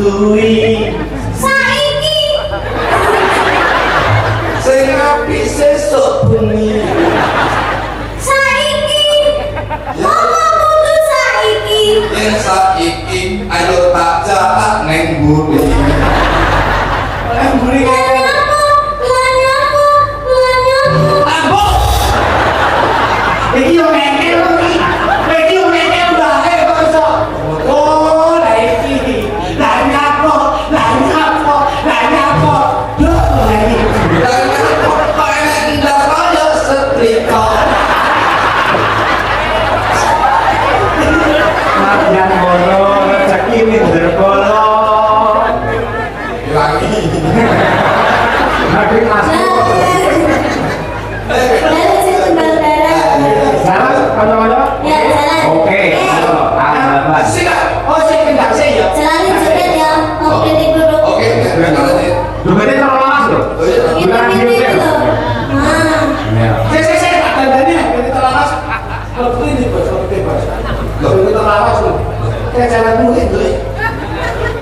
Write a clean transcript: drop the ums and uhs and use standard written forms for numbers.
kuwi saiki sing apik sesuk bengi saiki ngomongmu saiki yen saiki ayo tak jahat neng buri neng buri lanyamu ambok iki yo ngene